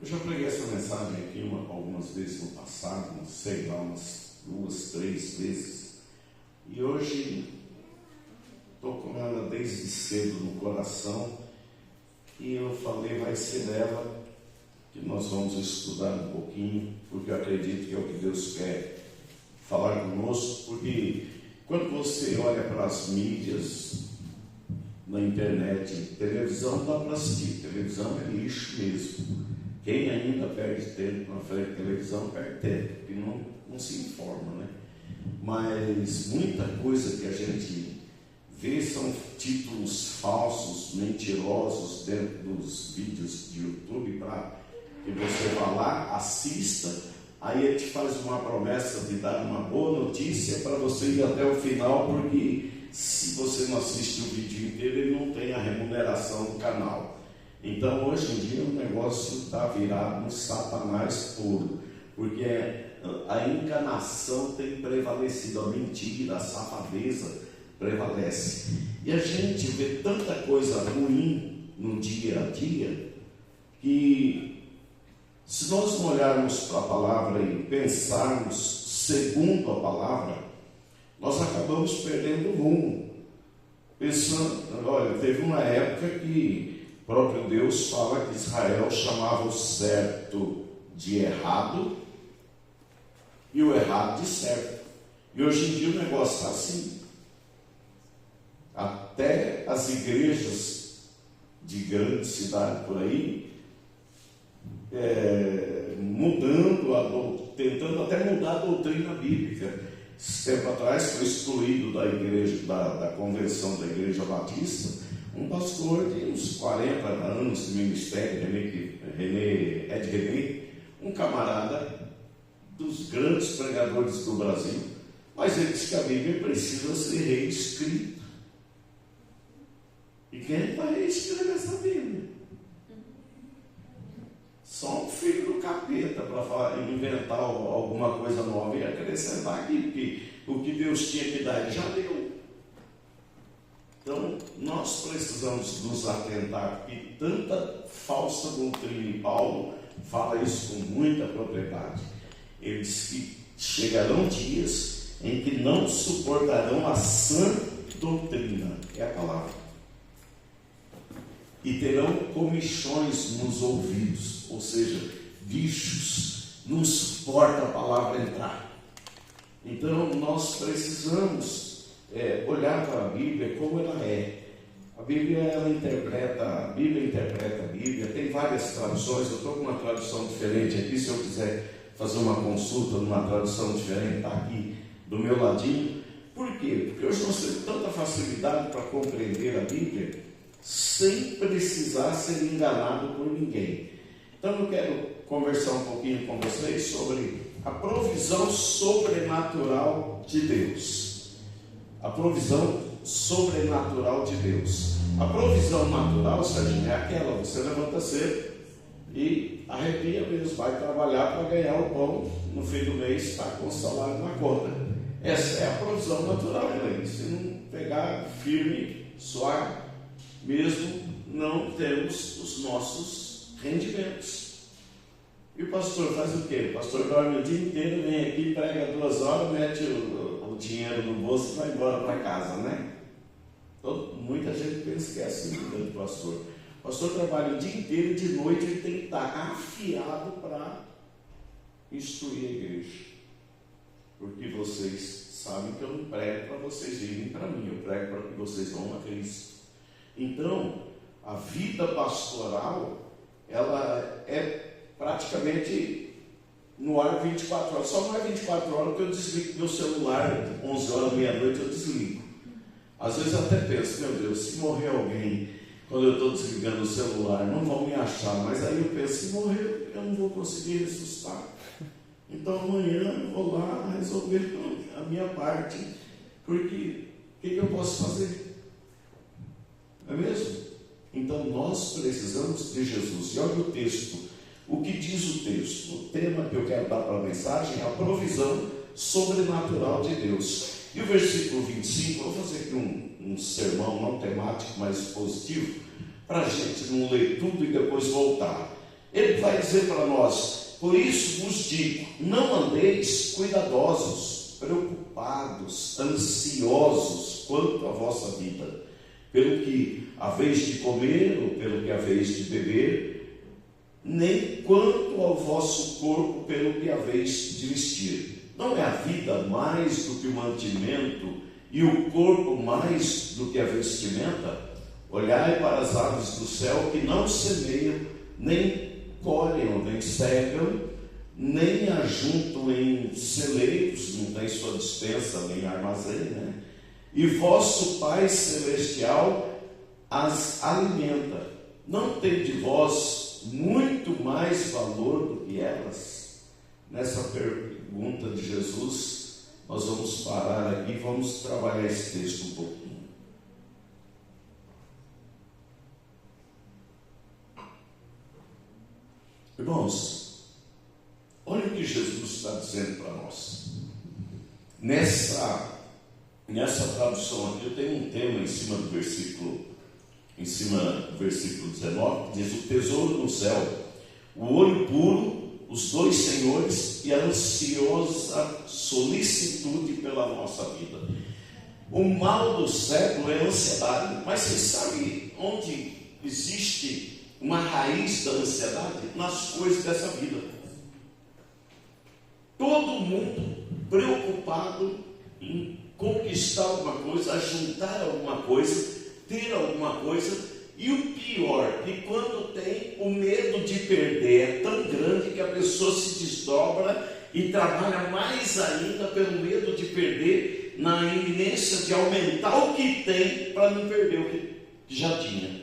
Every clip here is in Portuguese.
Eu já preguei essa mensagem aqui algumas vezes no passado, não sei lá, umas 2, 3 vezes. E hoje estou com ela desde cedo no coração. E eu falei, vai ser dela que nós vamos estudar um pouquinho, porque eu acredito que é o que Deus quer falar conosco. Porque quando você olha para as mídias, na internet, televisão não dá para assistir, televisão é lixo mesmo. Quem ainda perde tempo na frente da televisão perde tempo, porque não se informa, né? Mas muita coisa que a gente vê são títulos falsos, mentirosos dentro dos vídeos de YouTube, para que você vá lá, assista, aí ele te faz uma promessa de dar uma boa notícia para você ir até o final, porque se você não assiste o vídeo inteiro, ele não tem a remuneração do canal. Então, hoje em dia, o negócio está virado no satanás puro, porque a enganação tem prevalecido, a mentira, a safadeza prevalece. E a gente vê tanta coisa ruim no dia a dia, que se nós não olharmos para a palavra e pensarmos segundo a palavra, nós acabamos perdendo o rumo. Pensando, olha, teve uma época que o próprio Deus fala que Israel chamava o certo de errado e o errado de certo. E hoje em dia o negócio está assim. Até as igrejas de grande cidade por aí, tentando até mudar a doutrina bíblica. Esse tempo atrás foi excluído da igreja, da convenção da Igreja Batista, um pastor de uns 40 anos de ministério, Ed René, um camarada dos grandes pregadores do Brasil, mas ele disse que a Bíblia precisa ser reescrita. E quem vai reescrever essa Bíblia? Só um filho do capeta para inventar alguma coisa nova e acrescentar aqui, porque o que Deus tinha que dar, ele já deu. Então, nós precisamos nos atentar, porque tanta falsa doutrina, e Paulo fala isso com muita propriedade. Ele diz que chegarão dias em que não suportarão a sã doutrina, é a palavra, e terão comichões nos ouvidos, ou seja, bichos, não suporta a palavra entrar. Então, nós precisamos olhar para a Bíblia como ela é. A Bíblia interpreta a Bíblia, tem várias traduções. Eu estou com uma tradução diferente aqui, se eu quiser fazer uma consulta numa tradução diferente, está aqui do meu ladinho. Por quê? Porque hoje nós temos tanta facilidade para compreender a Bíblia sem precisar ser enganado por ninguém. Então eu quero conversar um pouquinho com vocês sobre a provisão sobrenatural de Deus. A provisão sobrenatural de Deus. A provisão natural, Serginho, é aquela: você levanta cedo e arrepia mesmo, vai trabalhar para ganhar o pão, no fim do mês está com o salário na conta. Essa é a provisão natural, né? Se não pegar firme, suave, mesmo não temos os nossos rendimentos. E o pastor faz o quê? O pastor dorme o dia inteiro, vem aqui, prega 2 horas, mete o dinheiro no bolso e vai embora para casa, né? Muita gente pensa que é assim do pastor. O pastor trabalha o dia inteiro e de noite ele tem que estar afiado para instruir a igreja. Porque vocês sabem que eu não prego para vocês virem para mim, eu prego para que vocês vão a Cristo. Então, a vida pastoral, ela é praticamente no ar 24 horas. Só não é 24 horas que eu desligo meu celular, 11 horas, meia-noite eu desligo. Às vezes eu até penso, meu Deus, se morrer alguém quando eu estou desligando o celular, não vão me achar. Mas aí eu penso, se morrer, eu não vou conseguir ressuscitar. Então amanhã eu vou lá resolver a minha parte, porque o que eu posso fazer? Não é mesmo? Então nós precisamos de Jesus. E olha o texto, o que diz o texto? O tema que eu quero dar para a mensagem é a provisão sobrenatural de Deus. E o versículo 25, eu vou fazer aqui um sermão não temático, mas expositivo, para a gente não ler tudo e depois voltar. Ele vai dizer para nós: por isso vos digo, não andeis cuidadosos, preocupados, ansiosos quanto à vossa vida, pelo que haveis de comer ou pelo que haveis de beber, nem quanto ao vosso corpo pelo que haveis de vestir. Não é a vida mais do que o mantimento e o corpo mais do que a vestimenta? Olhai para as aves do céu, que não semeiam, nem colhem, nem cegam, nem ajuntam em celeiros, não tem sua despensa nem armazém, né? E vosso Pai Celestial as alimenta. Não tem de vós muito mais valor do que elas? Nessa pergunta de Jesus, nós vamos parar aqui e vamos trabalhar esse texto um pouquinho. Irmãos, olha o que Jesus está dizendo para nós. Nessa tradução aqui, eu tenho um tema em cima do versículo 19, que diz: o tesouro no céu, o olho puro, os dois senhores e a ansiosa solicitude pela nossa vida. O mal do século é a ansiedade, mas você sabe onde existe uma raiz da ansiedade? Nas coisas dessa vida. Todo mundo preocupado em conquistar alguma coisa, ajuntar alguma coisa, ter alguma coisa, e o pior, que quando tem, o medo de perder é tão grande que a pessoa se desdobra e trabalha mais ainda pelo medo de perder, na iminência de aumentar o que tem para não perder o que já tinha.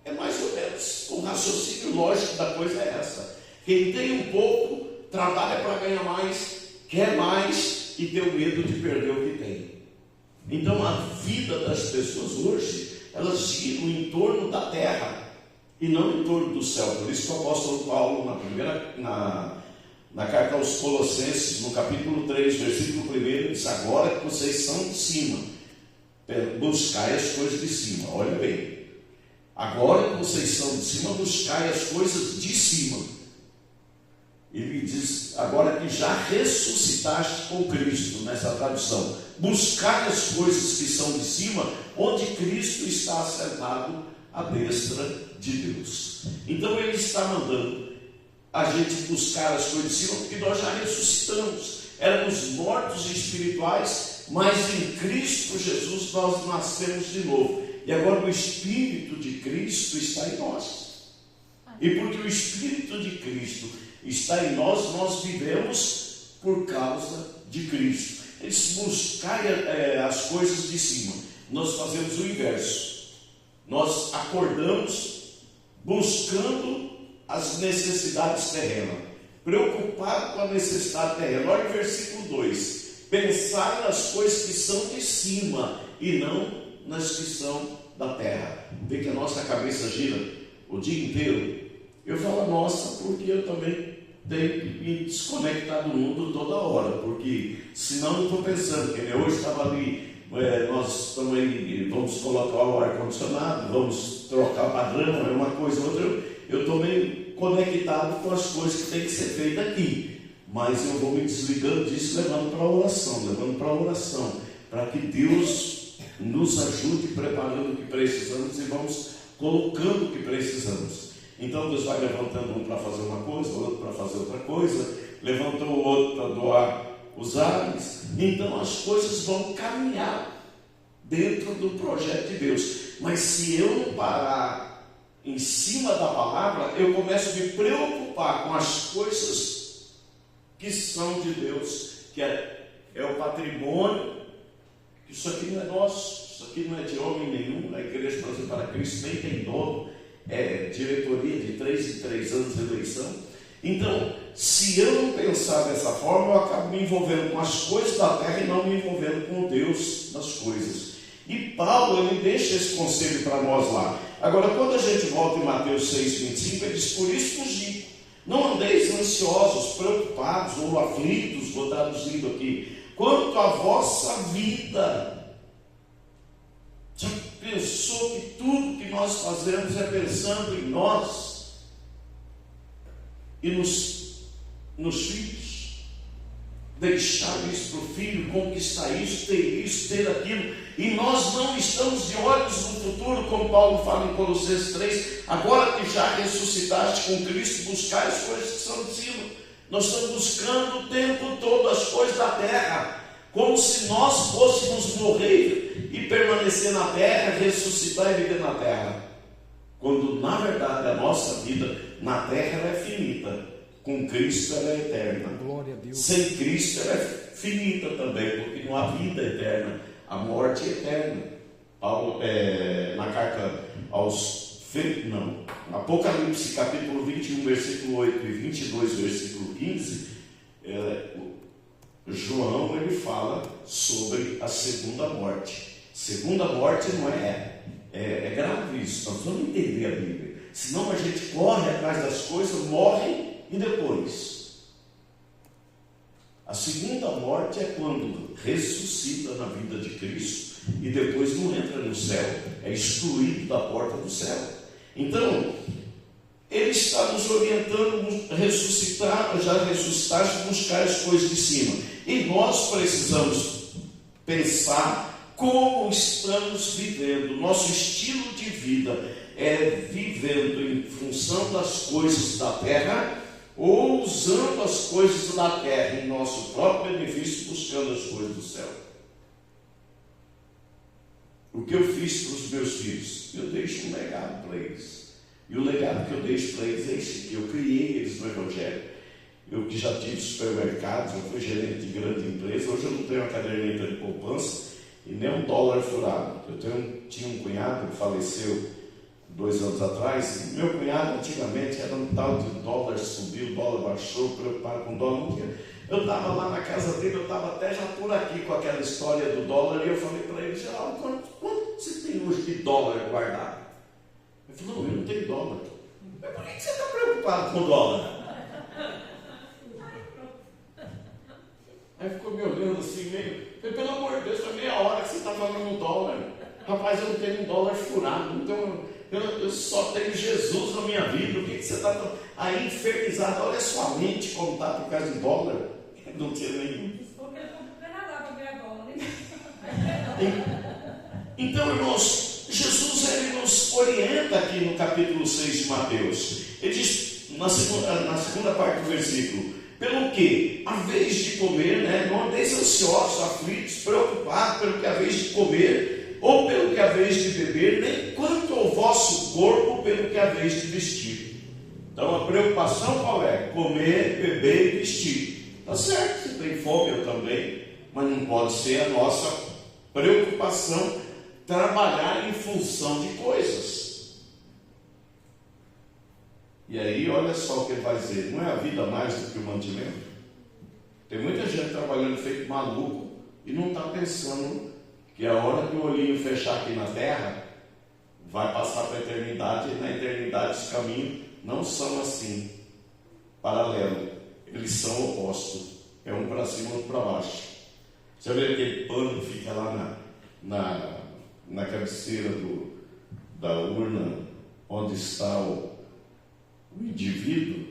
É mais ou menos o raciocínio lógico da coisa é essa. Quem tem um pouco, trabalha para ganhar mais, quer mais e tem o medo de perder o que tem. Então a vida das pessoas hoje, elas giram em torno da terra e não em torno do céu. Por isso que o apóstolo Paulo, na carta aos Colossenses, no capítulo 3, versículo 1, diz: agora que vocês são de cima, buscai as coisas de cima. Olha bem, agora que vocês são de cima, buscai as coisas de cima. Ele diz: agora que já ressuscitaste com Cristo, nessa tradução, buscai as coisas que são de cima, onde Cristo está assentado à destra de Deus. Então ele está mandando a gente buscar as coisas de cima, porque nós já ressuscitamos. Éramos mortos espirituais, mas em Cristo Jesus nós nascemos de novo. E agora o Espírito de Cristo está em nós. E porque o Espírito de Cristo está em nós, nós vivemos por causa de Cristo. Eles buscai as coisas de cima. Nós fazemos o inverso. Nós acordamos buscando as necessidades terrenas, preocupado com a necessidade terrena. Olha o versículo 2: pensai nas coisas que são de cima e não nas que são da terra. Vê que a nossa cabeça gira o dia inteiro. Eu falo nossa porque eu também tenho que me desconectar do mundo toda hora, porque senão eu estou pensando, que hoje estava ali, nós estamos aí, vamos colocar o ar-condicionado, vamos trocar padrão, é uma coisa ou outra. Eu estou meio conectado com as coisas que tem que ser feitas aqui, mas eu vou me desligando disso, levando para a oração, para que Deus nos ajude preparando o que precisamos e vamos colocando o que precisamos. Então Deus vai levantando um para fazer uma coisa, o outro para fazer outra coisa, levantou o outro para doar os ares. Então as coisas vão caminhar dentro do projeto de Deus. Mas se eu não parar em cima da palavra, eu começo a me preocupar com as coisas que são de Deus, que é o patrimônio. Isso aqui não é nosso, isso aqui não é de homem nenhum. A Igreja Brasil para Cristo nem tem dono, é diretoria de 3 em 3 anos de eleição. Então, se eu não pensar dessa forma, eu acabo me envolvendo com as coisas da terra e não me envolvendo com o Deus das coisas. E Paulo, ele deixa esse conselho para nós lá. Agora, quando a gente volta em Mateus 6,25, ele diz: por isso vos digo, não andeis ansiosos, preocupados ou aflitos, vou traduzindo aqui, quanto à vossa vida. Já pensou que tudo que nós fazemos é pensando em nós? e nos filhos. Deixar isso para o filho, conquistar isso, ter aquilo. E nós não estamos de olhos no futuro, como Paulo fala em Colossenses 3. Agora que já ressuscitaste com Cristo, buscar as coisas que são de cima. Nós estamos buscando o tempo todo as coisas da terra, como se nós fôssemos morrer e permanecer na terra, ressuscitar e viver na terra. Quando na verdade a nossa vida na terra ela é finita. Com Cristo ela é eterna. Glória a Deus. Sem Cristo ela é finita também, porque não há vida eterna. A morte é eterna. Paulo, na carta aos Apocalipse capítulo 21, versículo 8 e 22, versículo 15, João ele fala sobre a segunda morte. Segunda morte não é grave isso. Nós vamos entender a Bíblia. Senão a gente corre atrás das coisas, morre. E depois, a segunda morte é quando ressuscita na vida de Cristo e depois não entra no céu, é excluído da porta do céu. Então, ele está nos orientando a ressuscitar, já ressuscitaste, buscar as coisas de cima. E nós precisamos pensar como estamos vivendo. Nosso estilo de vida é vivendo em função das coisas da terra, ou usando as coisas da terra em nosso próprio benefício, buscando as coisas do céu. O que eu fiz para os meus filhos? Eu deixo um legado para eles. E o legado que eu deixo para eles é esse, que eu criei eles no Evangelho. Eu que já tive supermercados, eu fui gerente de grande empresa, hoje eu não tenho uma caderneta de poupança e nem um dólar furado. Tinha um cunhado que faleceu 2 anos atrás, e meu cunhado antigamente era um tal de dólar subiu, dólar baixou, preocupado com dólar. Eu estava lá na casa dele, eu estava até já por aqui com aquela história do dólar, e eu falei para ele, Geraldo, quanto você tem hoje de dólar guardado? Ele falou, não, eu não tenho dólar. Mas por que você está preocupado com dólar? Aí ficou me olhando assim, meio, pelo amor de Deus, foi meia hora que você está falando dólar. Rapaz, eu não tenho um dólar furado, então eu só tenho Jesus na minha vida. O que você está aí infernizado? Olha a sua mente como está por causa de dólar. Não tinha nenhum. Então, irmãos, Jesus ele nos orienta aqui no capítulo 6 de Mateus. Ele diz na segunda parte do versículo: pelo que a vez de comer, não andeis ansiosos, aflitos, preocupados pelo que a vez de comer, ou pelo que a vez de beber, nem quanto ao vosso corpo pelo que a vez de vestir. Então a preocupação qual é? Comer, beber e vestir. Está certo, se tem fome eu também, mas não pode ser a nossa preocupação trabalhar em função de coisas. E aí olha só o que ele vai dizer, não é a vida mais do que o mantimento? Tem muita gente trabalhando feito maluco e não está pensando que a hora que o olhinho fechar aqui na terra, vai passar para a eternidade, e na eternidade os caminhos não são assim, paralelo, eles são opostos, é um para cima e outro para baixo. Você vê aquele pano que fica lá na cabeceira da urna, onde está o indivíduo,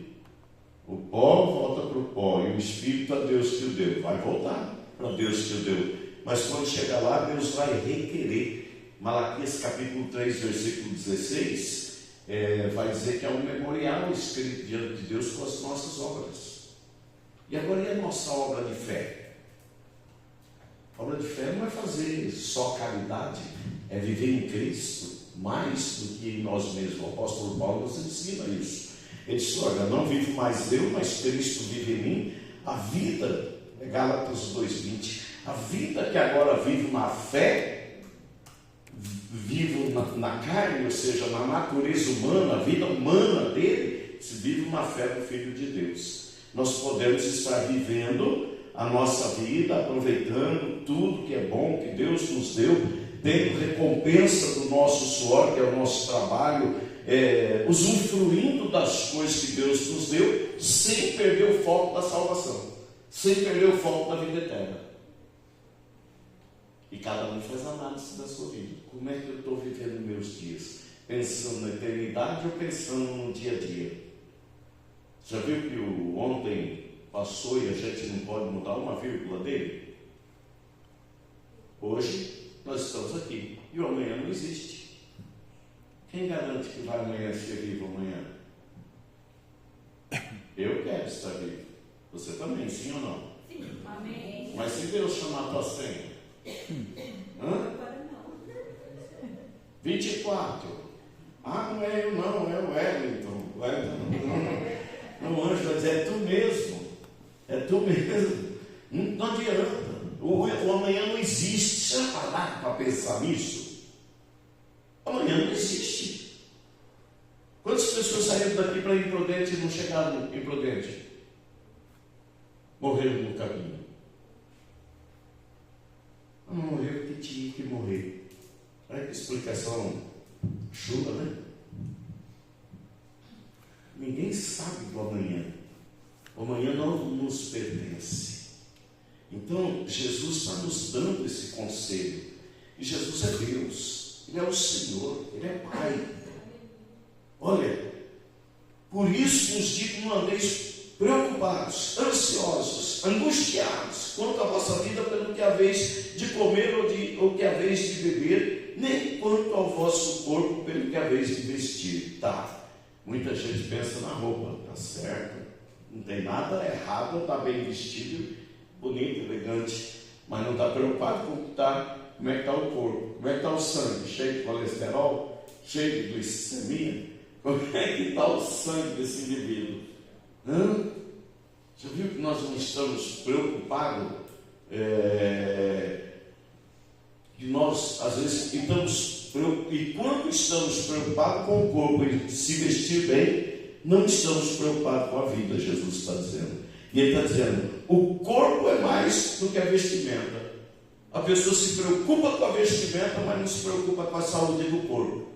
o pó volta para o pó, e o espírito a Deus que o deu, vai voltar para Deus que o deu. Mas quando chegar lá, Deus vai requerer. Malaquias capítulo 3, versículo 16, vai dizer que é um memorial escrito diante de Deus com as nossas obras. E agora, e a nossa obra de fé? A obra de fé não é fazer só caridade, é viver em Cristo, mais do que em nós mesmos. O apóstolo Paulo nos ensina isso. Ele diz, olha, não vivo mais eu, mas Cristo vive em mim. A vida, Gálatas 2:20, a vida que agora vivo na fé, vivo na carne, ou seja, na natureza humana, a vida humana dele, se vive na fé do Filho de Deus. Nós podemos estar vivendo a nossa vida, aproveitando tudo que é bom, que Deus nos deu, tendo recompensa do nosso suor, que é o nosso trabalho, usufruindo das coisas que Deus nos deu, sem perder o foco da salvação, sem perder o foco da vida eterna. E cada um faz análise da sua vida. Como é que eu estou vivendo meus dias? Pensando na eternidade ou pensando no dia a dia? Já viu que o ontem passou e a gente não pode mudar uma vírgula dele? Hoje nós estamos aqui e o amanhã não existe. Quem garante que vai amanhã ser vivo amanhã? Eu quero estar vivo. Você também, sim ou não? Sim, amém. Mas se Deus chamar a tua senha? Hã? 24. Ah, não é eu não, é o Wellington. O anjo vai dizer, é tu mesmo. É tu mesmo. Não adianta. O amanhã não existe. Você já parar para pensar nisso? Amanhã não existe. Quantas pessoas saíram daqui para Imprudente e não chegaram em Imprudente? Morreram no caminho. Não morreu porque tinha que morrer. Olha que explicação chula, né? Ninguém sabe do amanhã. O amanhã não nos pertence. Então, Jesus está nos dando esse conselho. E Jesus é Deus. Ele é o Senhor. Ele é Pai. Olha, por isso nos digo, não andeis preocupados, ansiosos, angustiados quanto à vossa vida pelo que haveis de comer ou que haveis de beber, nem quanto ao vosso corpo pelo que haveis de vestir. Tá, muita gente pensa na roupa, tá certo, não tem nada errado, está bem vestido, bonito, elegante, mas não está preocupado com como é que está o corpo, como é que está o sangue, cheio de colesterol, cheio de glicemia, como é que está o sangue desse indivíduo? Já viu que nós não estamos preocupados? Que nós, às vezes, e quando estamos preocupados com o corpo e se vestir bem, não estamos preocupados com a vida, Jesus está dizendo. E ele está dizendo, o corpo é mais do que a vestimenta. A pessoa se preocupa com a vestimenta, mas não se preocupa com a saúde do corpo.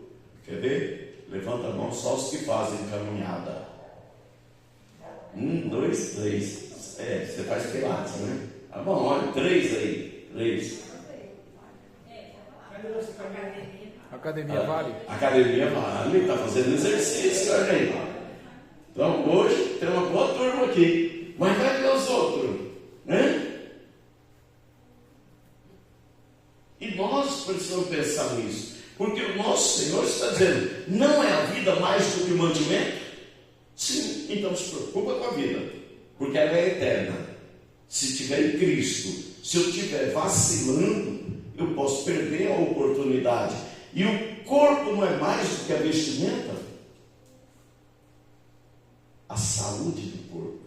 Quer ver? Levanta a mão só os que fazem caminhada. 1, 2, 3. Você faz pilates, né? Tá bom, olha, 3 aí. 3. Academia vale? Academia vale, está fazendo exercício, olha aí. Então hoje tem uma boa turma aqui. Mas vai ver os outros, né? E nós precisamos pensar nisso. Porque o nosso Senhor está dizendo, não é a vida mais do que o mantimento? Sim, então se preocupa com a vida, porque ela é eterna. Se estiver em Cristo, se eu estiver vacilando, eu posso perder a oportunidade. E o corpo não é mais do que a vestimenta? A saúde do corpo.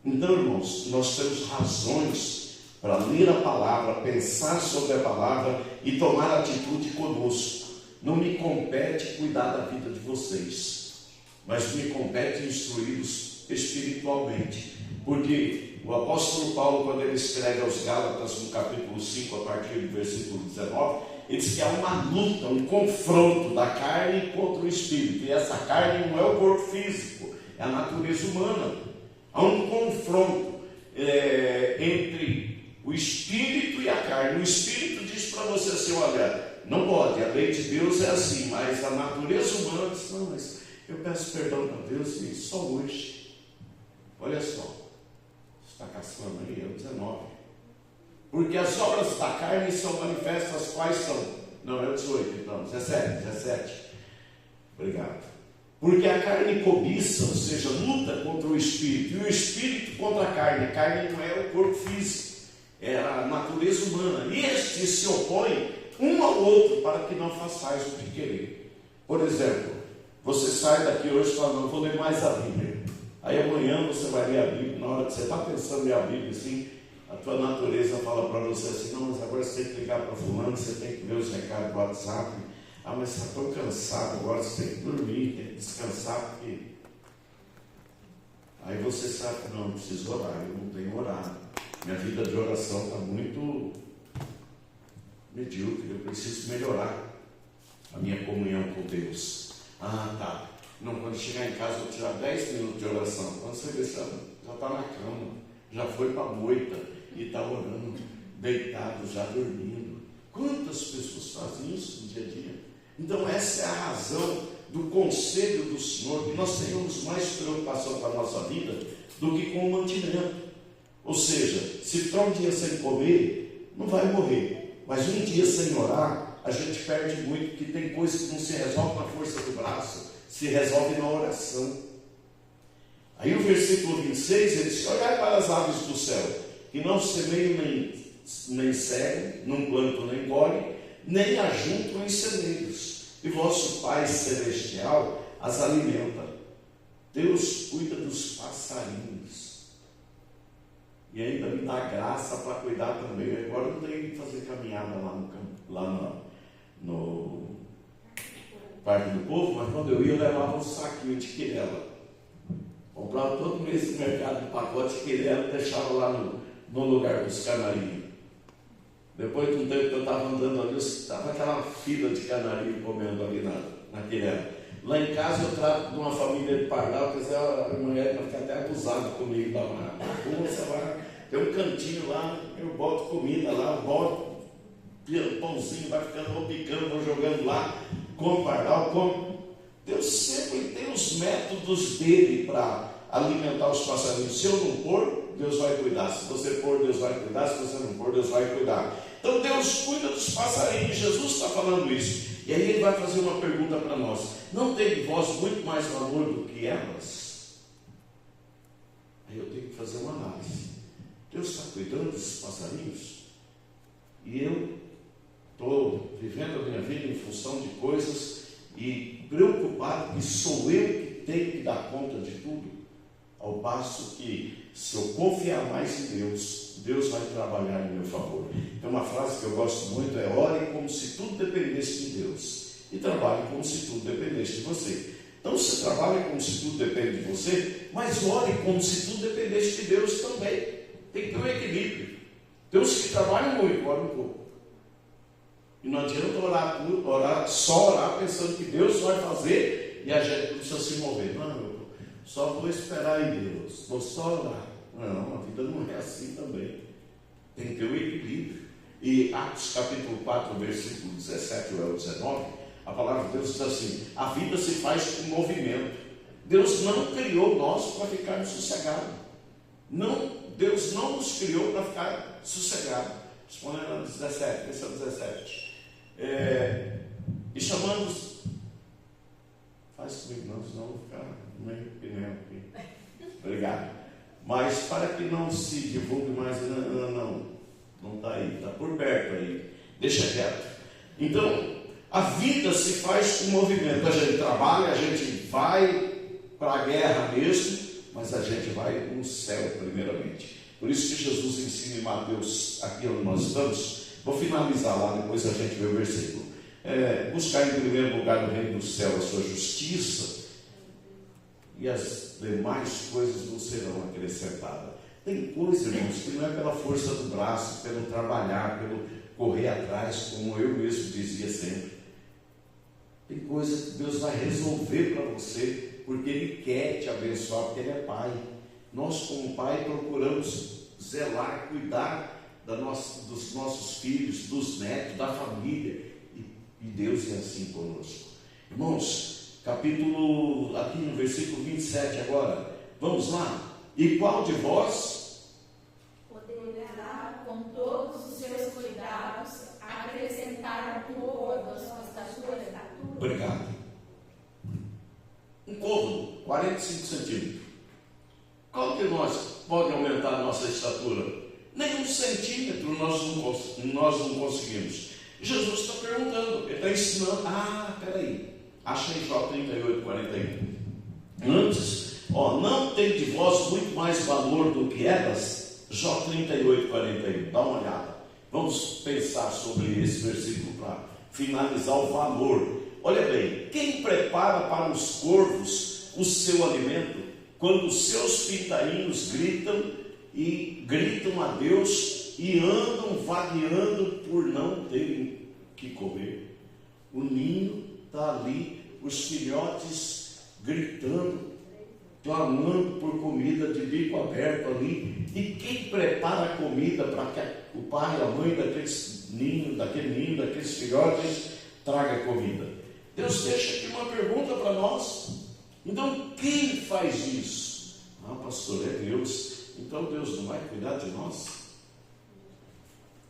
Então, irmãos, nós temos razões para ler a palavra, pensar sobre a palavra e tomar atitude conosco. Não me compete cuidar da vida de vocês, mas me compete instruí-los espiritualmente. Porque o apóstolo Paulo, quando ele escreve aos Gálatas, no capítulo 5, a partir do versículo 19, ele diz que há uma luta, um confronto da carne contra o espírito. E essa carne não é o corpo físico, é a natureza humana. Há um confronto entre o espírito e a carne. O espírito diz para você assim, olha, não pode, a lei de Deus é assim, mas a natureza humana diz, não, mas eu peço perdão para Deus e só hoje. Olha só, está caçando aí, é o 19. Porque as obras da carne são manifestas, quais são? Não, é o 18, então, 17. Obrigado. Porque a carne cobiça, ou seja, luta contra o espírito, e o espírito contra a carne. A carne não é o corpo físico, é a natureza humana. E estes se opõem um ao outro para que não façais o que querer. Por exemplo, você sai daqui hoje e fala, não vou ler mais a Bíblia. Aí amanhã você vai ler a Bíblia, na hora que você está pensando em ler a Bíblia, assim, a tua natureza fala para você assim, não, mas agora você tem que ligar para fulano, você tem que ver os recados do WhatsApp. Ah, mas você está tão cansado agora, você tem que dormir, tem que descansar, porque... Aí você sabe, não preciso orar, eu não tenho orado. Minha vida de oração está muito medíocre, eu preciso melhorar a minha comunhão com Deus. Ah, tá. Não, quando chegar em casa eu vou tirar 10 minutos de oração. Quando você vê, já está na cama, já foi para a moita e está orando, deitado, já dormindo. Quantas pessoas fazem isso no dia a dia? Então essa é a razão do conselho do Senhor, que nós tenhamos mais preocupação com a nossa vida do que com o mantimento. Ou seja, se ficar um dia sem comer, não vai morrer, mas um dia sem orar, a gente perde muito, porque tem coisas que não se resolve na força do braço, se resolve na oração. Aí o versículo 26, ele diz: olhai para as aves do céu, que não semeiam nem cegam, não plantam nem colhem, nem ajuntam em celeiros, e vosso Pai Celestial as alimenta. Deus cuida dos passarinhos, e ainda me dá graça para cuidar também. Agora eu não tenho que fazer caminhada lá no Parque do Povo, mas quando eu ia, eu levava um saquinho de quirela. Comprava todo mês no mercado de pacote de quirela e deixava lá no lugar dos canarinhos. Depois de um tempo que eu estava andando ali, estava aquela fila de canarinho comendo ali na quirela. Lá em casa eu trato de uma família de pardal, quer dizer, a mulher vai ficar até abusada comigo lá na rua, você vai, tem um cantinho lá, eu boto comida lá, boto pãozinho, vai ficando, vou picando, vou jogando lá, como pardal, como. Deus sempre tem os métodos dele para alimentar os passarinhos. Se eu não pôr, Deus vai cuidar. Se você pôr, Deus vai cuidar. Se você não pôr, Deus vai cuidar. Então Deus cuida dos passarinhos. Jesus está falando isso. E aí ele vai fazer uma pergunta para nós: não tem vós muito mais valor do que elas? Aí eu tenho que fazer uma análise. Deus está cuidando desses passarinhos? E eu estou vivendo a minha vida em função de coisas e preocupado que sou eu que tenho que dar conta de tudo, ao passo que, se eu confiar mais em Deus, Deus vai trabalhar em meu favor. Tem uma frase que eu gosto muito, é: ore como se tudo dependesse de Deus, e trabalhe como se tudo dependesse de você. Então você trabalha como se tudo depende de você, mas ore como se tudo dependesse de Deus também. Tem que ter um equilíbrio. Tem uns que trabalham muito, oram um pouco. E não adianta só orar pensando que Deus vai fazer e a gente não precisa se mover. Não, eu só vou esperar em Deus, vou só orar. Não, a vida não é assim também. Tem que ter um equilíbrio. E Atos capítulo 4, versículo 17 ou 19, a palavra de Deus diz assim: a vida se faz com movimento. Deus não criou nós para ficarmos sossegados. Não, Deus não nos criou para ficar sossegados. Respondendo a 17, esse é o 17. E chamamos, faz comigo não, senão eu vou ficar meio pneu aqui. Obrigado. Mas para que não se divulgue mais, não está aí, está por perto aí, deixa quieto. Então, a vida se faz com movimento. A gente trabalha, a gente vai para a guerra mesmo, mas a gente vai no céu primeiramente. Por isso que Jesus ensina em Mateus, aqui onde nós estamos. Vou finalizar lá, depois a gente vê o versículo. Buscar em primeiro lugar no reino do céu a sua justiça, e as demais coisas não serão acrescentadas. Tem coisas, irmãos, que não é pela força do braço, pelo trabalhar, pelo correr atrás, como eu mesmo dizia sempre. Tem coisas que Deus vai resolver para você, porque Ele quer te abençoar, porque Ele é Pai. Nós, como Pai, procuramos zelar, cuidar dos nossos filhos, dos netos, da família, e Deus é assim conosco. Irmãos, capítulo, aqui no versículo 27 agora, vamos lá. E qual de vós poderá, com todos os seus cuidados, acrescentar um côvado à sua estatura? Obrigado. Um côvado, 45 centímetros. Qual que nós pode aumentar a nossa estatura? Nem 1 centímetro nós não conseguimos. Jesus está perguntando, ele está ensinando. Peraí, achei Jó 38, 41. Antes, não tem de vós muito mais valor do que elas? Jó 38, 41. Dá uma olhada. Vamos pensar sobre esse versículo para finalizar o valor. Olha bem, quem prepara para os corvos o seu alimento, quando os seus pintainhos gritam a Deus e andam vagueando por não terem que comer? O ninho está ali, os filhotes gritando, clamando por comida de bico aberto ali. E quem prepara a comida para que o pai e a mãe daquele ninho, daqueles filhotes, traga comida? Deus deixa aqui uma pergunta para nós. Então, quem faz isso? Ah, pastor, é Deus. Então Deus não vai cuidar de nós?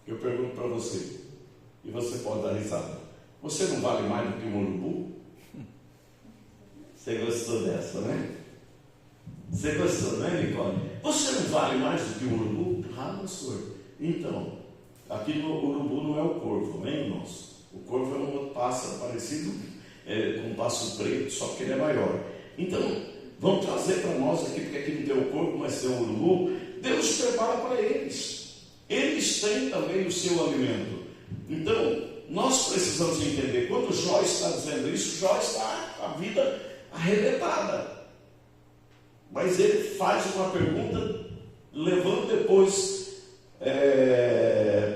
Eu pergunto para você, e você pode dar risada. Você não vale mais do que um urubu? Você gostou dessa, né? Você gostou, né, Nicole? Você não vale mais do que um urubu? Ah, pastor. Então, aqui no urubu não é o corvo, né, irmãos? O corvo é um outro pássaro parecido com um pássaro preto, só que ele é maior. Então, vamos trazer para nós aqui, porque aqui não tem o corvo, mas tem o urubu. Deus prepara para eles. Eles têm também o seu alimento. Então, nós precisamos entender, quando Jó está dizendo isso, Jó está com a vida arrebentada. Mas ele faz uma pergunta, levando depois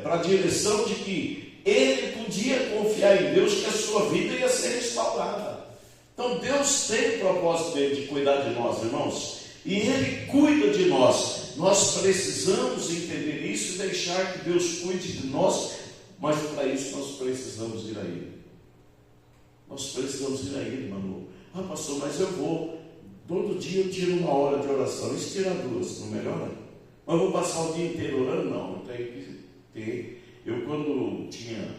para a direção de que ele podia confiar em Deus, que a sua vida ia ser restaurada. Então Deus tem o propósito dele de cuidar de nós, irmãos, e Ele cuida de nós. Nós precisamos entender isso e deixar que Deus cuide de nós, mas para isso nós precisamos ir a Ele. Nós precisamos ir a Ele, Manu. Ah, pastor, mas eu vou. Todo dia eu tiro uma hora de oração. Isso tira duas, não melhora? Mas eu vou passar o dia inteiro orando? Não, tem que ter. Eu, quando tinha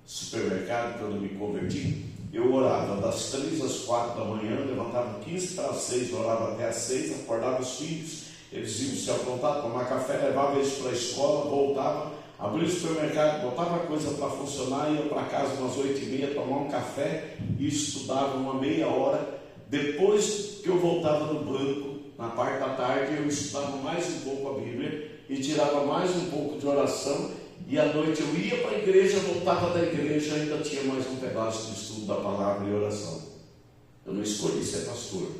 supermercado, quando me converti, eu orava das 3 às 4 da manhã, levantava 15 para as 6, orava até às 6, acordava os filhos, eles iam se aprontar, tomar café, levava eles para a escola, voltava, abria o supermercado, botava a coisa para funcionar, ia para casa umas 8h30, tomar um café e estudava uma meia hora. Depois que eu voltava no banco, na parte da tarde, eu estudava mais um pouco a Bíblia e tirava mais um pouco de oração, e à noite eu ia para a igreja, voltava da igreja, ainda tinha mais um pedaço de estudo da palavra e oração. Eu não escolhi ser pastor.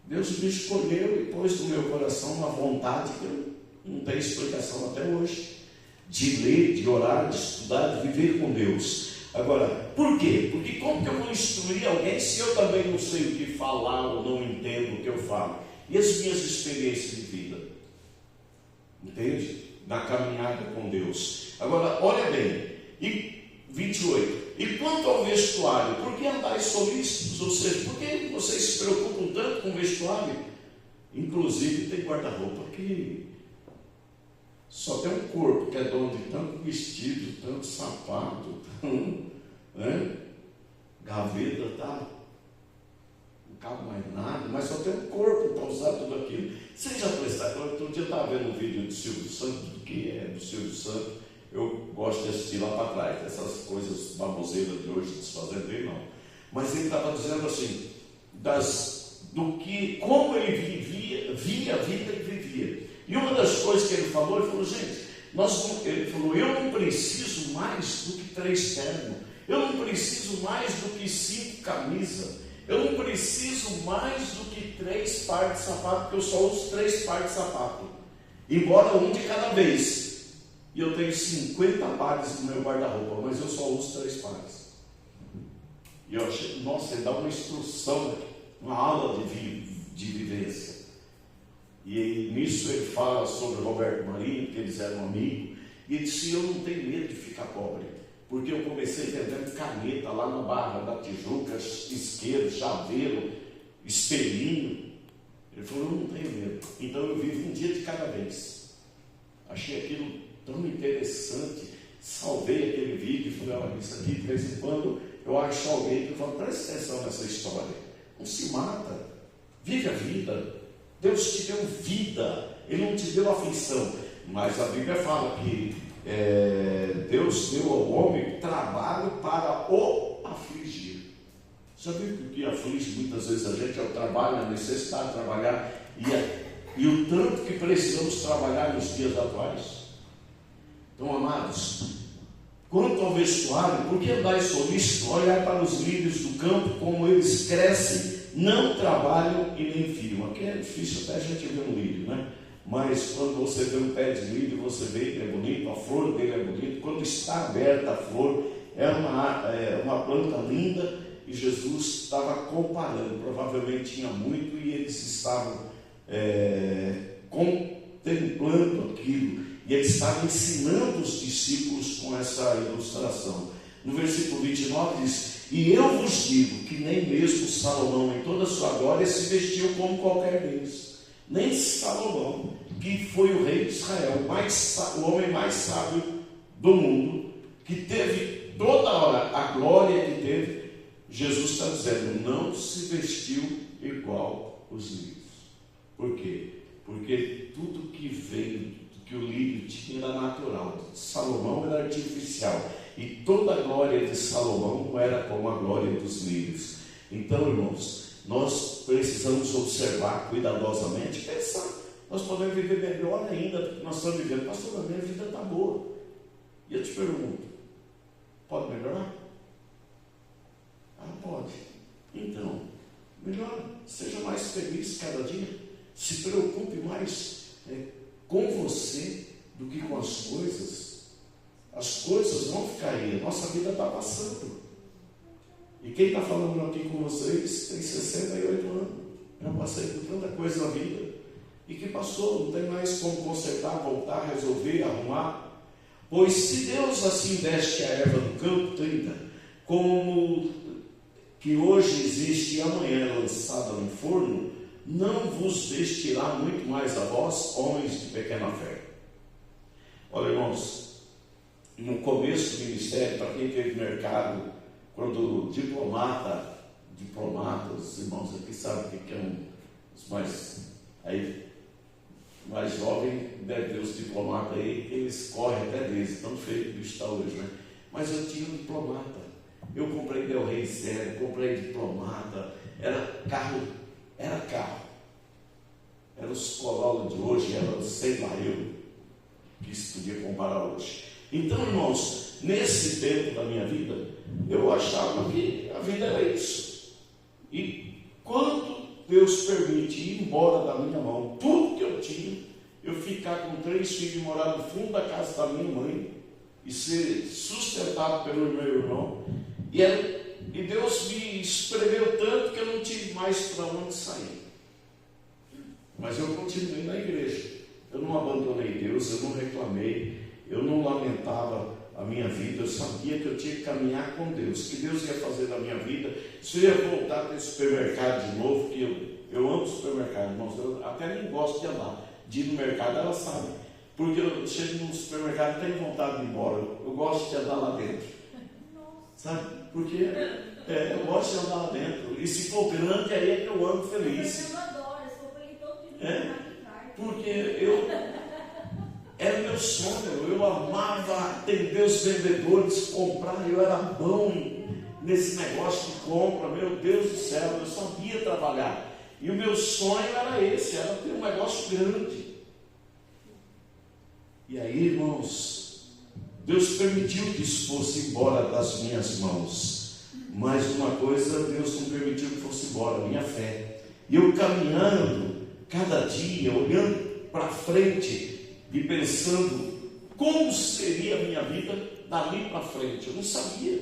Deus me escolheu e pôs no meu coração uma vontade que eu não tenho explicação até hoje, de ler, de orar, de estudar, de viver com Deus. Agora, por quê? Porque como que eu vou instruir alguém se eu também não sei o que falar ou não entendo o que eu falo? E as minhas experiências de vida? Entende? Na caminhada com Deus. Agora, olha bem, e 28. E quanto ao vestuário, por que andais solícitos? Ou seja, por que vocês se preocupam tanto com o vestuário? Inclusive tem guarda-roupa que só tem um corpo que é dono de tanto vestido, tanto sapato, né? Gaveta, tá? Não cabe mais nada, mas só tem um corpo para usar tudo aquilo. Vocês já prestaram? Outro dia eu estava vendo um vídeo do Silvio Santos, do que é do Silvio Santos. Eu gosto de assistir lá para trás, essas coisas baboseiras de hoje, desfazendo dele, não. Mas ele estava dizendo assim, como ele via a vida que vivia. E uma das coisas que ele falou, gente, ele falou, eu não preciso mais do que 3 ternos, eu não preciso mais do que 5 camisas, eu não preciso mais do que 3 pares de sapato, porque eu só uso 3 pares de sapato, embora um de cada vez. E eu tenho 50 pares no meu guarda-roupa, mas eu só uso 3 pares. E eu achei, nossa, ele dá uma instrução, uma aula de vivência. E nisso ele fala sobre Roberto Marinho, que eles eram amigos, e ele disse, eu não tenho medo de ficar pobre, porque eu comecei vendendo caneta lá na Barra da Tijuca, isqueiro, chaveiro, espelhinho. Ele falou, eu não tenho medo, então eu vivo um dia de cada vez. Achei aquilo tão interessante, salvei aquele vídeo e falei, olha, isso aqui de vez em quando eu acho alguém que fala, presta atenção nessa história, não se mata, vive a vida, Deus te deu vida, Ele não te deu aflição, mas a Bíblia fala que Deus deu ao homem trabalho para o afligir. Já viu que o que aflige muitas vezes a gente é o trabalho, a necessidade de trabalhar e o tanto que precisamos trabalhar nos dias atuais? Então, amados, quanto ao vestuário, por que andais solícitos? Olhar para os lírios do campo, como eles crescem, não trabalham e nem fiam. Aqui é difícil até a gente ver um lírio, né? Mas quando você vê um pé de lírio, você vê que é bonito, a flor dele é bonita. Quando está aberta a flor, é uma planta linda, e Jesus estava comparando, provavelmente tinha muito, e eles estavam contemplando aquilo. E ele estava ensinando os discípulos com essa ilustração. No versículo 29 diz: e eu vos digo que nem mesmo Salomão, em toda a sua glória, se vestiu como qualquer deles. Nem Salomão, que foi o rei de Israel, o homem mais sábio do mundo, que teve toda hora a glória que teve. Jesus está dizendo: não se vestiu igual os lírios. Por quê? Porque tudo que veio, que o lírio tinha, era natural. Salomão era artificial. E toda a glória de Salomão não era como a glória dos lírios. Então, irmãos, nós precisamos observar cuidadosamente, pensar. Nós podemos viver melhor ainda do que nós estamos vivendo. Pastor, a minha vida está boa. E eu te pergunto, pode melhorar? Ah, pode. Então, melhor, seja mais feliz cada dia. Se preocupe mais com você do que com as coisas. As coisas vão ficar aí, a nossa vida está passando. E quem está falando aqui com vocês tem 68 anos. Já passei por tanta coisa na vida e que passou, não tem mais como consertar, voltar, resolver, arrumar. Pois se Deus assim veste a erva do campo, 30, como que hoje existe e amanhã é lançada no forno, não vos vestirá muito mais a vós, homens de pequena fé. Olha, irmãos, no começo do ministério, para quem teve mercado, quando diplomatas, os irmãos aqui sabem o que é os mais jovens, deve ter os diplomatas aí, eles correm até deles, tão feio que o bicho está hoje, né? Mas eu tinha um diplomata, eu comprei Del Rey Sério, comprei diplomata, era carro, era os Corolla de hoje, era sei lá eu, que se podia comparar hoje. Então, irmãos, nesse tempo da minha vida, eu achava que a vida era isso. E quando Deus permite ir embora da minha mão tudo que eu tinha, eu ficar com 3 filhos, morar no fundo da casa da minha mãe e ser sustentado pelo meu irmão, e Deus me espremeu tanto que eu não tive mais para onde sair. Mas eu continuei na igreja, eu não abandonei Deus, eu não reclamei, eu não lamentava a minha vida, eu sabia que eu tinha que caminhar com Deus, que Deus ia fazer da minha vida. Se eu ia voltar para esse supermercado de novo, que eu amo supermercado, irmãos, eu até nem gosto de andar, de ir no mercado, ela sabe, porque eu chego no supermercado e tenho vontade de ir embora, eu gosto de andar lá dentro, sabe, porque eu gosto de andar lá dentro, e se for grande, aí é que eu ando feliz. Eu adoro, se for para ir todo dia, porque era meu sonho, eu amava atender os vendedores, comprar, eu era bom nesse negócio de compra, meu Deus do céu, eu sabia trabalhar. E o meu sonho era esse, era ter um negócio grande. E aí, irmãos, Deus permitiu que isso fosse embora das minhas mãos. Mas uma coisa Deus não permitiu que fosse embora, a minha fé. E eu caminhando, cada dia, olhando para frente, e pensando como seria a minha vida dali para frente. Eu não sabia.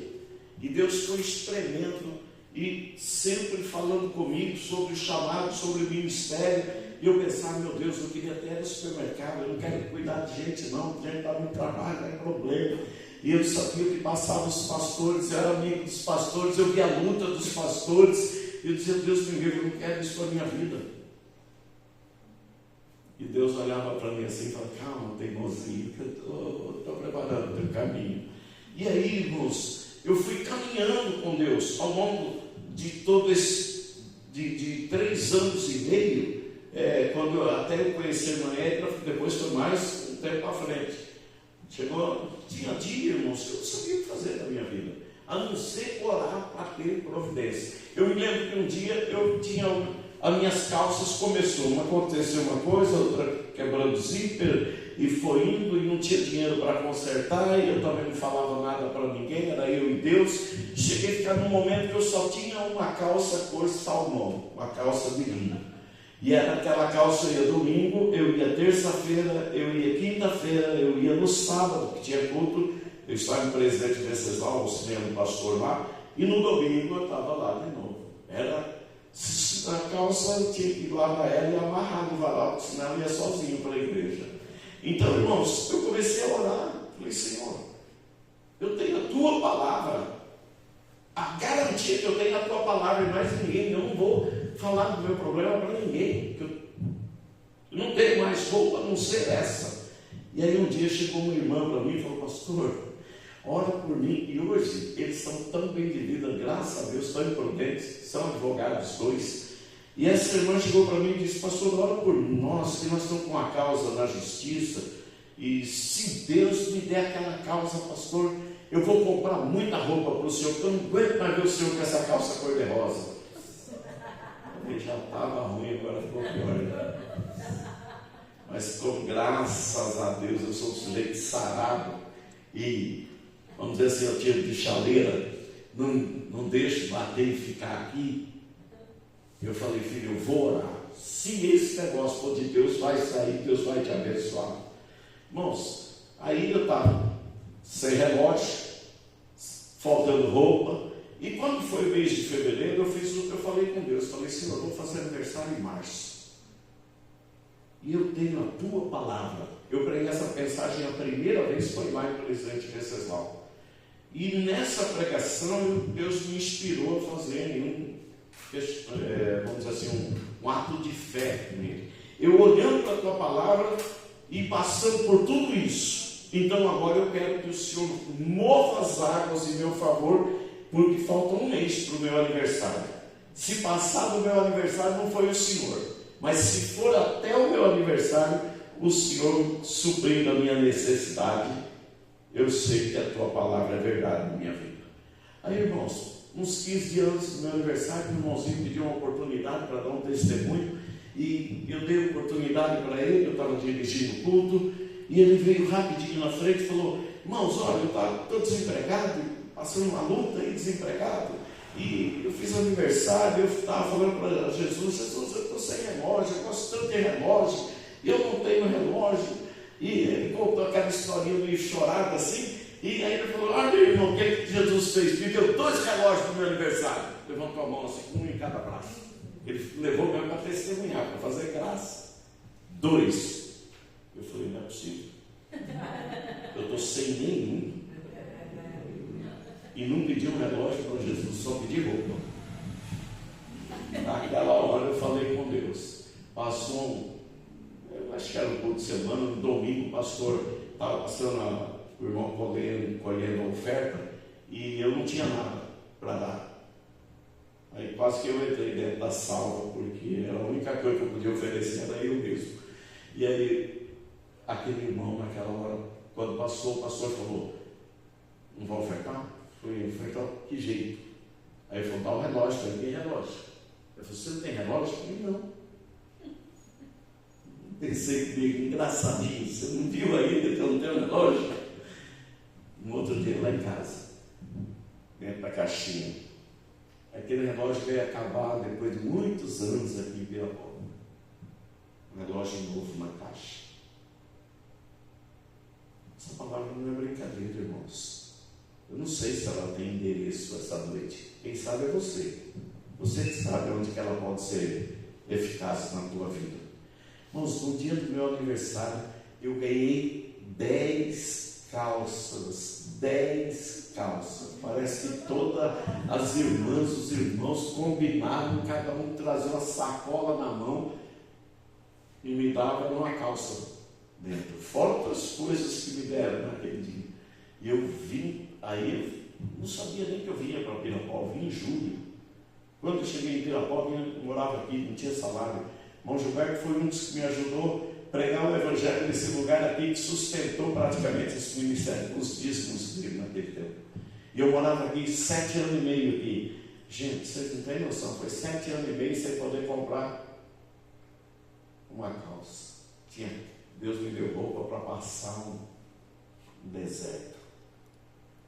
E Deus foi espremendo e sempre falando comigo sobre o chamado, sobre o ministério. E eu pensava, meu Deus, eu queria até ir no supermercado, eu não quero cuidar de gente não, gente dá muito trabalho, é problema. E eu sabia que passavam os pastores, eu era amigo dos pastores, eu via a luta dos pastores. E eu dizia, Deus me livre, eu não quero isso para a minha vida. E Deus olhava para mim assim e falava, calma, teimosinho, que eu estou preparando o teu caminho. E aí, irmãos, eu fui caminhando com Deus ao longo de todo esse, de 3 anos e meio, quando eu até conheci a irmã Edna, depois foi mais um tempo à frente. Tinha dia, irmãos, que eu não sabia o que fazer na minha vida, a não ser orar para ter providência. Eu me lembro que um dia eu tinha as minhas calças, aconteceu uma coisa, outra quebrando o zíper, e foi indo, e não tinha dinheiro para consertar, e eu também não falava nada para ninguém, era eu e Deus. Cheguei a ficar num momento que eu só tinha uma calça cor salmão, uma calça de linho, e era aquela calça, eu ia domingo, eu ia terça-feira, eu ia quinta-feira, eu ia no sábado, que tinha culto, eu estava em Presidente Venceslau, auxiliando o pastor lá, e no domingo eu estava lá de novo. A calça eu tinha que ir lá para ela e amarrar no varal, senão eu ia sozinho para a igreja. Então, irmãos, eu comecei a orar. Falei, Senhor, eu tenho a tua palavra, chega, eu tenho a tua palavra e mais ninguém. Eu não vou falar do meu problema para ninguém. Eu não tenho mais roupa a não ser essa. E aí um dia chegou uma irmã para mim e falou: pastor, ora por mim. E hoje eles são tão bem de vida, graças a Deus, tão imprudentes, são advogados dois. E essa irmã chegou para mim e disse: pastor, ora por nós, que nós estamos com uma causa na justiça, e se Deus me der aquela causa, pastor, eu vou comprar muita roupa para o senhor, porque eu não aguento mais ver o senhor com essa calça cor-de-rosa. Ele já estava ruim, agora ficou pior, né? Mas com graças a Deus eu sou um sujeito sarado e, vamos dizer assim, eu tiro de chaleira, não deixo bater e ficar aqui. Eu falei: filho, eu vou orar. Se esse negócio for de Deus, vai sair, Deus vai te abençoar. Irmãos, aí eu estava sem relógio, faltando roupa, e quando foi o mês de fevereiro, eu fiz o que eu falei com Deus. Falei: Senhor, eu vou fazer aniversário em março. E eu tenho a tua palavra. Eu preguei essa mensagem a primeira vez, foi lá em Presidente Venceslau. E nessa pregação, Deus me inspirou a fazer vamos dizer assim, um ato de fé nele. Eu olhando para a tua palavra e passando por tudo isso. Então agora eu quero que o Senhor mova as águas em meu favor, porque falta um mês para o meu aniversário. Se passar do meu aniversário, não foi o Senhor. Mas se for até o meu aniversário, o Senhor suprindo a minha necessidade, eu sei que a tua palavra é verdade na minha vida. Aí, irmãos, uns 15 dias antes do meu aniversário, o irmãozinho pediu uma oportunidade para dar um testemunho, e eu dei oportunidade para ele. Eu estava dirigindo o culto, e ele veio rapidinho na frente e falou: irmãos, olha, eu estou desempregado, passando uma luta aí, desempregado, e eu fiz aniversário, eu estava falando para Jesus: Jesus, eu estou sem relógio, eu gosto tanto de relógio, e eu não tenho relógio. E ele contou aquela historinha meio chorada assim, e aí ele falou: olha, irmão, o que Jesus fez? Me deu 2 relógios para o meu aniversário. Levantou a mão assim, um em cada braço. Ele levou mesmo para testemunhar, para fazer graça. 2. Eu falei: não é possível. Eu estou sem nenhum. E não pedi um relógio para Jesus, só pedi roupa. Naquela hora eu falei com Deus. Passou eu acho que era um culto de semana, no domingo, o pastor estava passando, o irmão colhendo a oferta, e eu não tinha nada para dar. Aí quase que eu entrei dentro da sala, porque era a única coisa que eu podia oferecer, era eu mesmo. E aí, aquele irmão, naquela hora, quando passou, o pastor falou: não vai ofertar? Foi ofertar, que jeito? Aí ele falou: dá o relógio. Eu falei: tem relógio? Eu falei: você não tem relógio? Eu falei: não. Pensei comigo: engraçadinho, você não viu ainda que eu não tenho relógio? No outro dia, lá em casa, dentro da caixinha, aquele relógio veio acabar depois de muitos anos aqui em Pirapó. Um relógio novo na caixa. Essa palavra não é brincadeira, irmãos. Eu não sei se ela tem endereço essa noite. Quem sabe é você. Você que sabe onde que ela pode ser eficaz na tua vida. Irmãos, no dia do meu aniversário, eu ganhei 10 calças. 10 calças. Parece que todas as irmãs, os irmãos combinaram, cada um trazia uma sacola na mão e me dava uma calça dentro. Fora outras coisas que me deram naquele dia. E eu vim, aí eu não sabia nem que eu vinha para Pirapó, eu vim em julho. Quando eu cheguei em Pirapó, eu morava aqui, não tinha salário. Irmão Gilberto foi um dos que me ajudou a pregar o evangelho nesse lugar aqui, que sustentou praticamente esse ministério, os dízimos dele naquele tempo. E eu morava aqui 7 anos e meio aqui. Gente, vocês não têm noção, foi 7 anos e meio sem poder comprar uma calça. Deus me deu roupa para passar um deserto.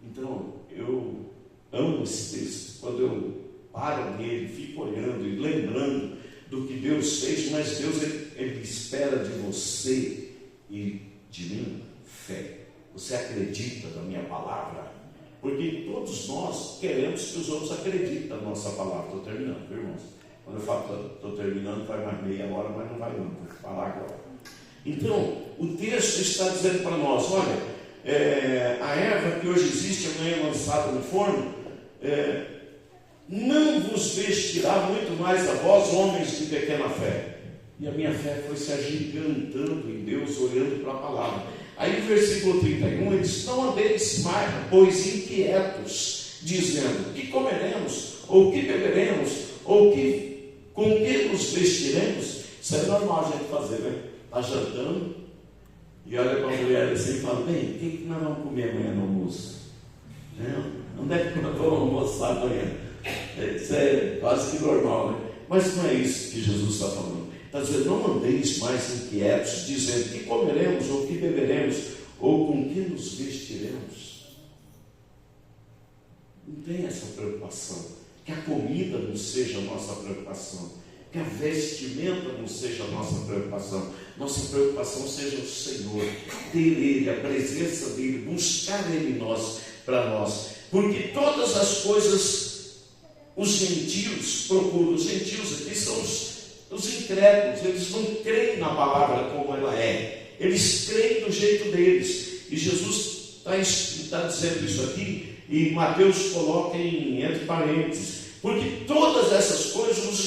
Então, eu amo esse texto. Quando eu paro nele, fico olhando e lembrando do que Deus fez, mas Deus ele espera de você e de mim fé. Você acredita na minha palavra? Porque todos nós queremos que os outros acreditem na nossa palavra. Estou terminando, viu, irmãos? Quando eu falo estou terminando, vai mais meia hora, mas não vai não, vou falar agora. Então, o texto está dizendo para nós: olha, a erva que hoje existe, amanhã é lançada no forno, não vos vestirá muito mais a vós, homens de pequena fé? E a minha fé foi se agigantando em Deus, olhando para a palavra. Aí no versículo 31 ele diz: não andeis mais, pois inquietos, dizendo: que comeremos, ou que beberemos, ou com que nos vestiremos? Isso é normal a gente fazer, né? Está jantando e olha para a mulher assim e fala: bem, o que nós vamos comer amanhã no almoço? Onde é que nós vamos almoçar amanhã? Isso é quase que normal, né? Mas não é isso que Jesus está falando. Está dizendo: não andeis mais inquietos, dizendo: que comeremos, ou que beberemos, ou com que nos vestiremos. Não tem essa preocupação. Que a comida não seja a nossa preocupação, que a vestimenta não seja a nossa preocupação. Nossa preocupação seja o Senhor, ter Ele, a presença dEle, buscar Ele em nós, para nós. Porque todas as coisas os gentios procuram. Os gentios aqui são os incrédulos. Eles não creem na palavra como ela é. Eles creem do jeito deles. E Jesus está dizendo isso aqui, e Mateus coloca entre parênteses: porque todas essas coisas os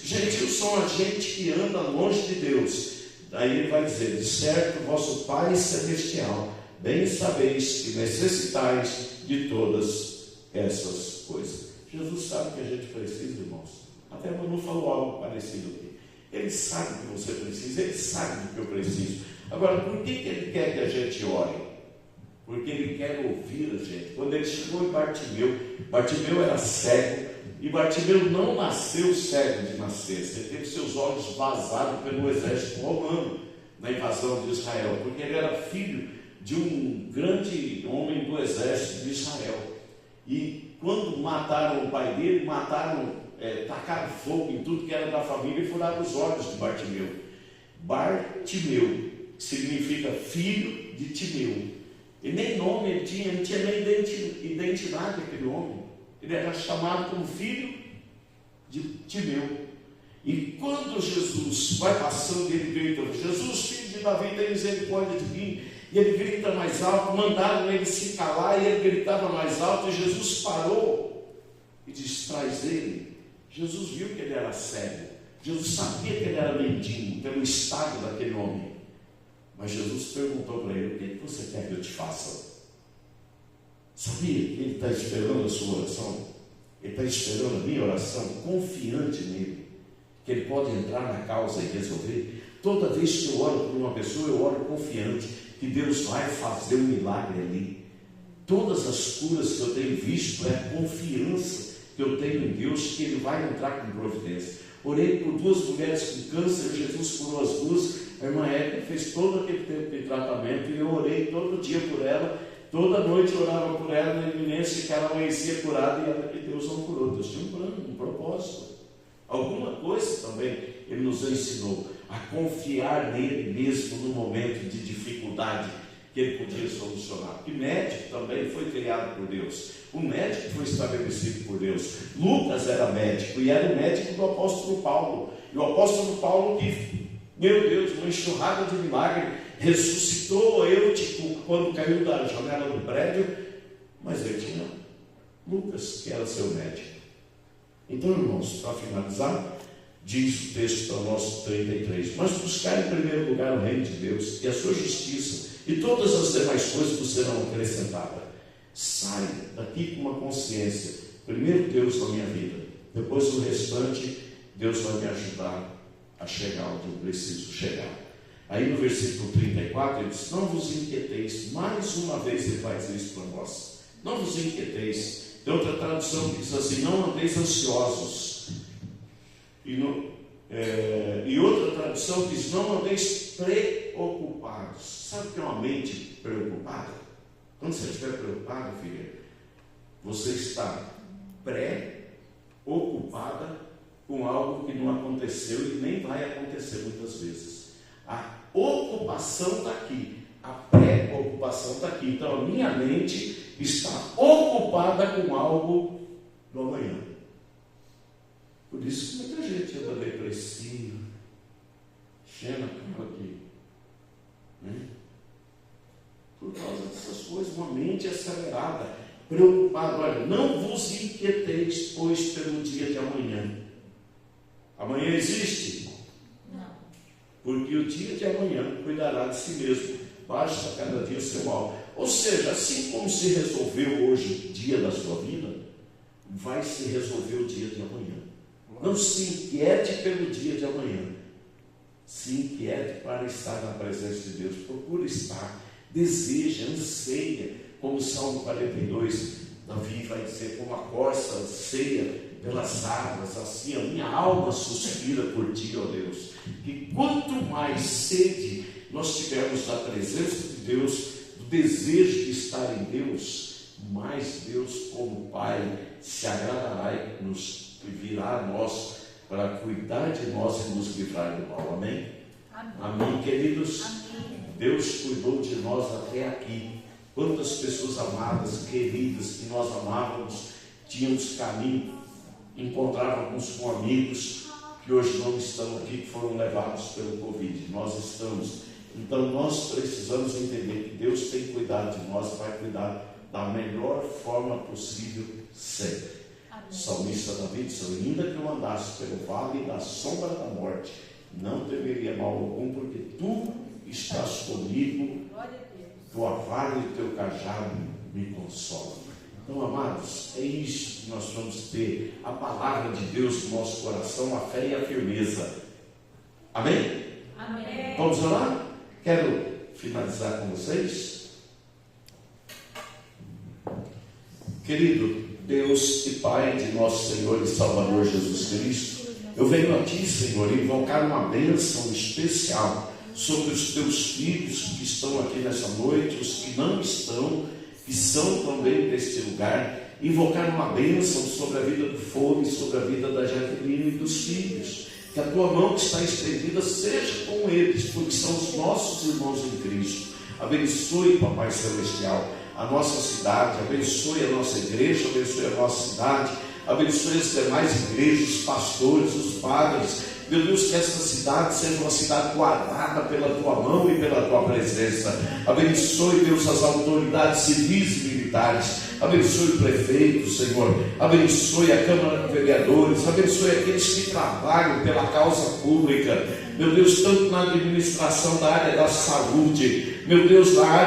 gentios são a gente que anda longe de Deus. Daí ele vai dizer: de certo vosso Pai Celestial bem sabeis que necessitais de todas essas coisas. Jesus sabe que a gente precisa, irmãos. Até Manu falou algo parecido aqui. Ele sabe que você precisa, ele sabe do que eu preciso. Agora, por que ele quer que a gente ore? Porque ele quer ouvir a gente. Quando ele chegou em Bartimeu era cego, e Bartimeu não nasceu cego de nascença. Ele teve seus olhos vazados pelo exército romano na invasão de Israel, porque ele era filho de um grande homem do exército de Israel. E quando mataram o pai dele, tacaram fogo em tudo que era da família e furaram os olhos de Bartimeu. Bartimeu significa filho de Timeu. E nem nome ele tinha, não tinha nem identidade aquele homem. Ele era chamado como filho de Timeu. E quando Jesus vai passando, ele grita: Jesus, filho de Davi, tem misericórdia de mim. E ele grita mais alto. Mandaram ele se calar, e ele gritava mais alto. E Jesus parou e disse: traz ele. Jesus viu que ele era cego. Jesus sabia que ele era mendigo pelo estado daquele homem. Mas Jesus perguntou para ele: o que você quer que eu te faça? Sabia que ele está esperando a sua oração? Ele está esperando a minha oração, confiante nele, que ele pode entrar na causa e resolver. Toda vez que eu oro por uma pessoa, eu oro confiante que Deus vai fazer um milagre ali. Todas as curas que eu tenho visto é a confiança que eu tenho em Deus, que Ele vai entrar com providência. Orei por 2 mulheres com câncer, Jesus curou as 2. A irmã Érica fez todo aquele tempo de tratamento, e eu orei todo dia por ela. Toda noite eu orava por ela, na iminência que ela amanhecia curada, e Deus não curou. Deus tinha um plano, um propósito. Alguma coisa também Ele nos ensinou a confiar nele mesmo no momento de dificuldade que Ele podia solucionar. Porque médico também foi criado por Deus. O médico foi estabelecido por Deus. Lucas era médico, e era o médico do apóstolo Paulo. E o apóstolo Paulo, que, meu Deus, uma enxurrada de milagre, ressuscitou Eutico quando caiu da janela do prédio, mas ele tinha Lucas, que era seu médico. Então, irmãos, para finalizar, diz o texto para nós 33: mas buscar em primeiro lugar o reino de Deus e a sua justiça, e todas as demais coisas vos serão acrescentadas. Sai daqui com uma consciência: primeiro Deus na minha vida, depois o restante Deus vai me ajudar a chegar onde eu preciso chegar. Aí no versículo 34 ele diz: não vos inquieteis. Mais uma vez ele faz isso para nós: não vos inquieteis. Tem outra tradução que diz assim: não andeis ansiosos. E outra tradução diz: não andeis preocupados. Sabe o que é uma mente preocupada? Quando você estiver preocupado, filha, você está preocupada com algo que não aconteceu e nem vai acontecer muitas vezes. A ocupação está aqui, a preocupação está aqui. Então a minha mente está ocupada com algo do amanhã. Por isso que muita gente anda depressiva, cheia na cama aqui, né? Por causa dessas coisas, uma mente acelerada. preocupado. Olha, não vos inquieteis, pois, pelo dia de amanhã. Amanhã existe? Não. Porque o dia de amanhã cuidará de si mesmo. Basta cada dia o seu mal. Ou seja, assim como se resolveu hoje o dia da sua vida, vai se resolver o dia de amanhã. Não se inquiete pelo dia de amanhã. Se inquiete para estar na presença de Deus. Procure estar. Deseja, anseia. Como o Salmo 42, Davi vai dizer, como a corça anseia pelas águas, assim a minha alma suspira por ti, ó Deus. E quanto mais sede nós tivermos da presença de Deus, do desejo de estar em Deus, mais Deus, como Pai, se agradará e nos virá a nós para cuidar de nós e nos livrar do mal. Amém? Amém. Amém, queridos? Amém. Deus cuidou de nós até aqui. Quantas pessoas amadas, queridas, que nós amávamos, tínhamos caminho, encontrávamos com amigos que hoje não estão aqui, que foram levados pelo Covid. Nós estamos. Então nós precisamos entender que Deus tem cuidado de nós, vai cuidar da melhor forma possível sempre. Amém. O salmista Davi disse, ainda que eu andasse pelo vale da sombra da morte, não temeria mal algum, porque tu estás comigo, Glória a Deus. tua vara e o teu cajado me consolam. Então, amados, é isso que nós vamos ter, a palavra de Deus no nosso coração, a fé e a firmeza. Amém? Amém. Vamos orar? Quero finalizar com vocês. Querido Deus e Pai de nosso Senhor e Salvador Jesus Cristo, eu venho a Ti, Senhor, invocar uma bênção especial sobre os Teus filhos que estão aqui nessa noite, os que não estão, que são também deste lugar, invocar uma bênção sobre a vida do Fone, sobre a vida da Jaqueline e dos filhos, que a Tua mão que está estendida seja com eles, porque são os nossos irmãos em Cristo. Abençoe, Papai Celestial, a nossa cidade, abençoe a nossa igreja, abençoe a nossa cidade, abençoe as demais igrejas, os pastores, os padres. Meu Deus, que essa cidade seja uma cidade guardada pela Tua mão e pela Tua presença. Abençoe, Deus, as autoridades civis e militares. Abençoe o prefeito, Senhor. Abençoe a Câmara de Vereadores. Abençoe aqueles que trabalham pela causa pública. Meu Deus, tanto na administração da área da saúde, meu Deus, na área